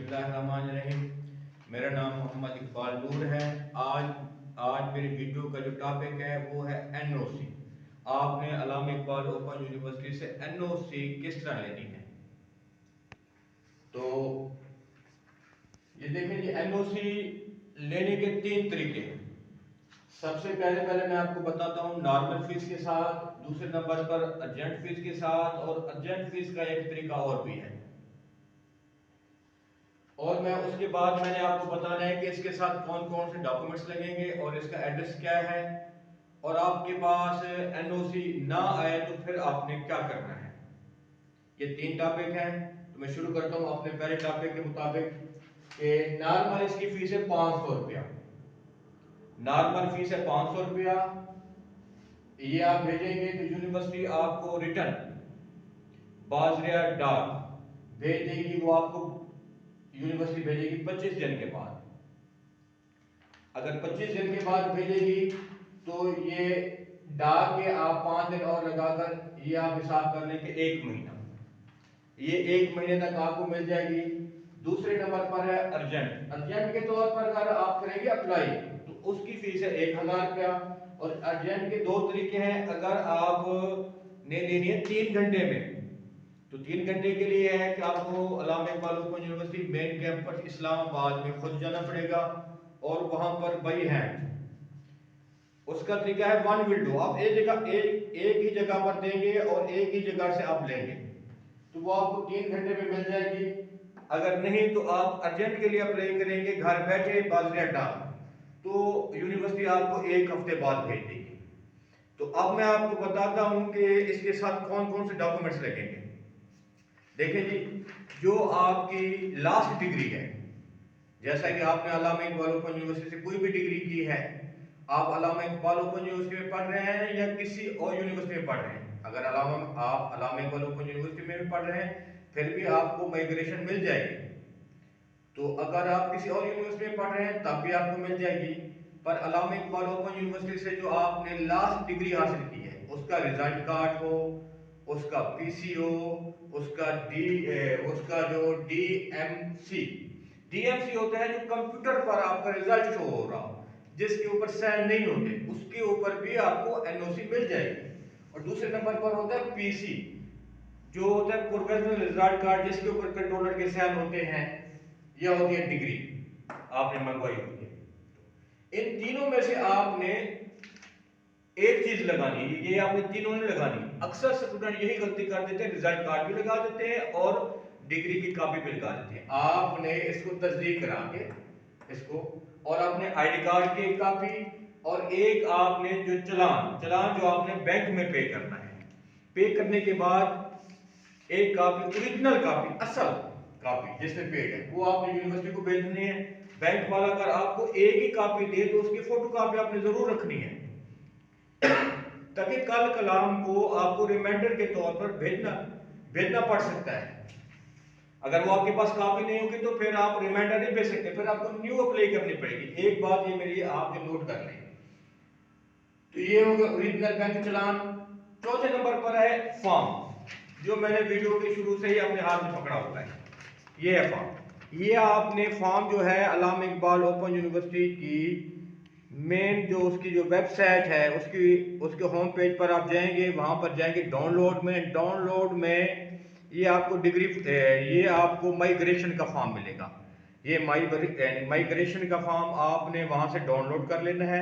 बिस्मिल्लाहिर्रहमानिर्रहीम। मेरा नाम मोहम्मद इकबाल नूर है। आज आज मेरी वीडियो का जो टॉपिक है वो है एनओसी। आपने अल्लामा इकबाल ओपन यूनिवर्सिटी से एनओसी किस तरह लेनी है। तो ये देखें जी, एनओसी लेने के 3 तरीके हैं। सबसे पहले मैं आपको बताता हूँ नॉर्मल फीस के साथ, दूसरे नंबर पर अर्जेंट फीस के साथ, और अर्जेंट फीस का एक तरीका और भी है। और मैं उसके बाद मैंने आपको बताना है कि इसके साथ कौन कौन से डॉक्यूमेंट्स लगेंगे और इसका एड्रेस क्या है, और आपके पास एनओसी ना आए तो फिर आपने क्या करना है। ये 3 टॉपिक हैं। तो मैं शुरू करता हूँ अपने पहले टॉपिक के मुताबिक कि नॉर्मल इसकी फीस है 500 रुपया। नॉर्मल फीस है 500 रुपया। ये आप भेजेंगे तो यूनिवर्सिटी आपको रिटर्न बाजरिया डाक भेज देगी। वो आपको यूनिवर्सिटी भेजेगी 25 दिन के बाद। अगर 25 दिन के बाद भेजेगी तो ये डाक के आप 5 दिन और लगाकर ये आप हिसाब कर लें कि 1 महीना, ये 1 महीने तक आपको मिल जाएगी। दूसरे नंबर पर है अर्जेंट। अर्जेंट के तौर पर अगर आप करेंगे अप्लाई तो उसकी फीस है 1000 रुपया। और अर्जेंट के 2 तरीके हैं। अगर आप ने लेनी है 3 घंटे में तो 3 घंटे के लिए है कि आपको Allama Iqbal open university main campus Islamabad में खुद जाना पड़ेगा और वहां पर बाई हैंड उसका तरीका है 1 विंडो। आप एक ही जगह पर देंगे और एक ही जगह से आप लेंगे तो वो आपको 3 घंटे में मिल जाएगी। अगर नहीं तो आप अर्जेंट के लिए अप्लाई करेंगे घर बैठे बाजरिया डाक, तो यूनिवर्सिटी आपको 1 हफ्ते बाद भेज देगी। तो अब मैं आपको बताता हूं कि इसके साथ कौन कौन से डॉक्यूमेंट्स लगेंगे। देखें जी, जो आपकी लास्ट डिग्री है, जैसा कि आपने अल्लामा इकबाल ओपन यूनिवर्सिटी से कोई भी डिग्री की है, आप अल्लामा इकबाल ओपन यूनिवर्सिटी में पढ़ रहे हैं या किसी और यूनिवर्सिटी में पढ़ रहे हैं, अगर आप अल्लामा इकबाल ओपन यूनिवर्सिटी में भी पढ़ रहे हैं फिर भी आपको माइग्रेशन मिल जाएगी। तो अगर आप किसी और यूनिवर्सिटी में पढ़ रहे हैं तब भी आपको मिल जाएगी। पर अल्लामा इकबाल ओपन यूनिवर्सिटी से जो आपने लास्ट डिग्री हासिल की है उसका रिजल्ट कार्ड हो, उसका पीसीओ, उसका जो डीएमसी होता है, जो कंप्यूटर पर आपका रिजल्ट शो हो रहा हो, जिसके ऊपर साइन नहीं होते, उसके ऊपर भी आपको एनओसी मिल जाएगी। और दूसरे नंबर पर होता है पीसी, जो होता है प्रोफेशनल रिजल्ट कार्ड, जिसके ऊपर कंट्रोलर के साइन होते हैं। यह होती है डिग्री आपने मंगवाई होती है। इन तीनों में से आपने एक चीज लगानी है, ये आपने तीनों नहीं लगानी। अक्सर स्टूडेंट यही गलती कर देते हैं, रिजल्ट कार्ड भी लगा देते हैं और डिग्री की कॉपी भी लगा देते हैं। आपने इसको तस्दीक करा के इसको, और अपने आईडी कार्ड की कॉपी, और एक आपने जो चलान जो आपने बैंक में पे करना है, पे करने के बाद एक कॉपी, ओरिजिनल कॉपी, असल कॉपी जिसमें पेड है, वो आपने यूनिवर्सिटी को भेजनी है। बैंक वाला अगर आपको एक ही कॉपी दे तो उसकी फोटो कॉपी आपने जरूर रखनी है ताकि कल कलाम को आपको रिमाइंडर के तौर पर भेजना पड़ सकता है। अगर वो आपके पास कॉपी नहीं होगी तो फिर आप रिमाइंडर नहीं भेज सकते, फिर आपको न्यू अप्लाई करनी पड़ेगी। एक बात ये मेरी आप जो नोट कर लें। तो ये हो गया ओरिजिनल बैंक चलान। चौथे नंबर पर है फॉर्म, जो मैंने वीडियो के शुरू से ही अपने हाथ में पकड़ा हुआ है। ये है फॉर्म। ये आपने फॉर्म जो है अल्लामा इकबाल ओपन यूनिवर्सिटी की मेन जो उसकी जो वेबसाइट है उसके होम पेज पर आप जाएंगे, वहां पर जाएंगे डाउनलोड में ये आपको ये आपको माइग्रेशन का फॉर्म मिलेगा। ये माइग्रेशन का फॉर्म आपने वहां से डाउनलोड कर लेना है।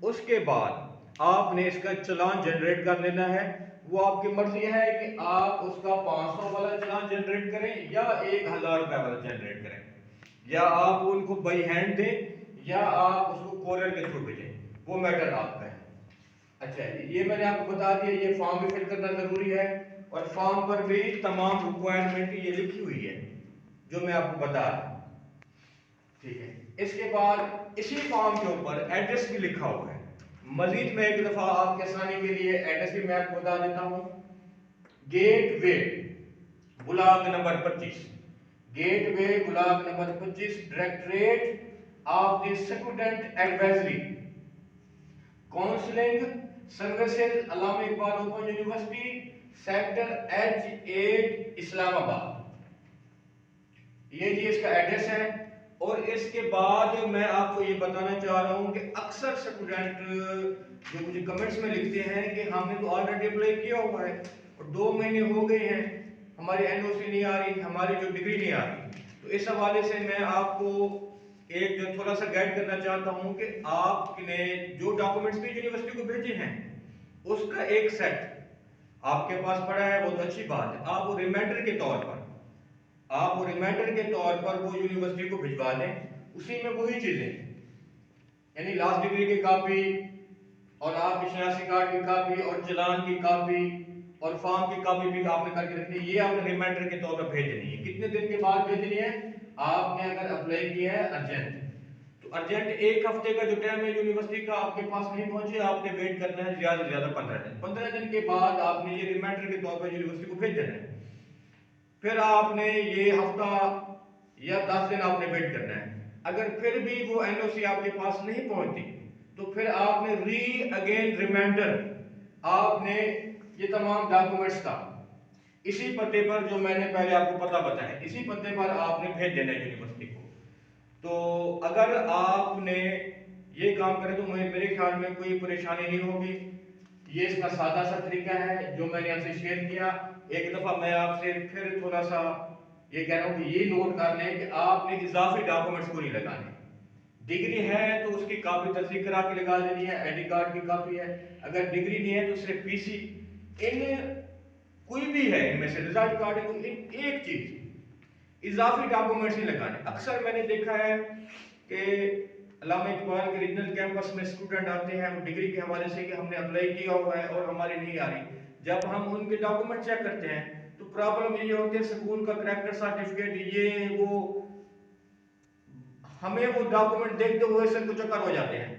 उसके बाद आपने इसका चालान जनरेट कर लेना है। वो आपकी मर्जी है कि आप उसका 500 वाला चालान जनरेट करें या 1000 रुपए वाला जनरेट करें, या आप उनको बाई हैंड दें या आप उसको कोरियर के थ्रू भेजें, वो मैटर आपका है। अच्छा, ये मैंने आपको बता दिया। ये फॉर्म भी फिल करना जरूरी है और फॉर्म पर भी तमाम रिक्वायरमेंट ये लिखी हुई है जो मैं आपको बता रहा हूं, ठीक है। इसके बाद इसी फॉर्म के ऊपर एड्रेस भी लिखा हुआ है। मजीद में एक दफा आपके आसानी के लिए एड्रेस भी मैं आपको बता देता हूं। Gate way Gulab number 25, gate way Gulab number 25, directorate of the student advisory counselling services, Allama Iqbal open university, sector H8 Islamabad. ये जी इसका एड्रेस है। और इसके बाद मैं आपको ये बताना चाह रहा हूँ कि अक्सर स्टूडेंट जो मुझे कमेंट्स में लिखते हैं कि हमने तो ऑलरेडी अप्लाई किया हुआ है और 2 महीने हो गए हैं, हमारी एनओसी नहीं आ रही, हमारी जो डिग्री नहीं आ रही। तो इस हवाले से मैं आपको एक जो थोड़ा सा गाइड करना चाहता हूँ कि आपने जो डॉक्यूमेंट्स भी यूनिवर्सिटी को भेजे हैं उसका एक सेट आपके पास पड़ा है, बहुत अच्छी बात है। आप वो रिमाइंडर के तौर पर वो यूनिवर्सिटी को भिजवा दें। उसी में वही चीजें यानी लास्ट डिग्री की कॉपी और आपकी शनाख्ती कार्ड की कॉपी और चालान की कॉपी और फॉर्म की कॉपी भी आपने करके रखनी है। ये आपने रिमाइंडर के तौर पर भेज देनी है। कितने दिन के बाद भेजनी है? आपने अगर अप्लाई किया है अर्जेंट, तो अर्जेंट 1 हफ्ते का जो टाइम है यूनिवर्सिटी का आपके पास नहीं पहुंचे, आपने वेट करना है ज्यादा से ज्यादा 15 दिन। 15 दिन के बाद आपने ये रिमाइंडर के तौर पर यूनिवर्सिटी को भेज देना है। फिर आपने ये हफ्ता या 10 दिन आपने वेट करना है। अगर फिर भी वो एनओसी आपके पास नहीं पहुंचती तो फिर आपने अगेन रिमाइंडर आपने ये तमाम डॉक्यूमेंट्स का इसी पते पर जो मैंने पहले आपको पता बताया, इसी पते पर आपने भेज देना है यूनिवर्सिटी को। तो अगर आपने ये काम करें तो मेरे ख्याल में कोई परेशानी नहीं होगी। ये इसका सादा सा तरीका है जो मैंने आपसे शेयर किया। एक दफा मैं आपसे फिर थोड़ा सा ये कह रहा हूँ कि ये नोट कर लें कि आपने इजाफी डॉक्यूमेंट्स को नहीं लगाने। डिग्री है तो उसकी कॉपी तस्दीक करा के लगा देनी है, आईडी कार्ड की कॉपी है। अगर डिग्री नहीं है तो सिर्फ पीसी, इन कोई भी है इनमें से रिजल्ट कार्ड है, कोई एक चीज इजाफी डॉक्यूमेंट्स नहीं लगाने। अक्सर मैंने देखा है कि अल्लामा इकबाल के रीजनल कैंपस में स्टूडेंट आते हैं वो डिग्री के हवाले से कि हमने अप्लाई किया हुआ है और हमारी नहीं आ रही। जब हम उनके डॉक्यूमेंट चेक करते हैं तो प्रॉब्लम ये होती है स्कूल का करैक्टर सर्टिफिकेट ये वो, हमें वो डॉक्यूमेंट देखते हुए से कुछ चक्कर हो जाते हैं।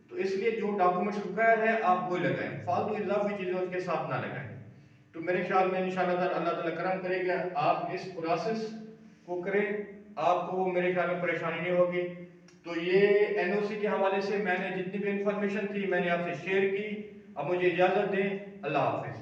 तो इसलिए जो डॉक्यूमेंट्स रिक्वायर है आप वो लगाएं, फालतू इजाफी चीजें उसके साथ ना लगाएं। तो मेरे ख्याल में इंशाअल्लाह अल्लाह ताला करम करेगा, आप इस प्रोसेस को करें, आपको मेरे ख्याल में परेशानी नहीं होगी। तो ये एनओसी के हवाले से मैंने जितनी भी इंफॉर्मेशन थी मैंने आपसे शेयर की। अब मुझे इजाजत दें, अल्लाह हाफिज।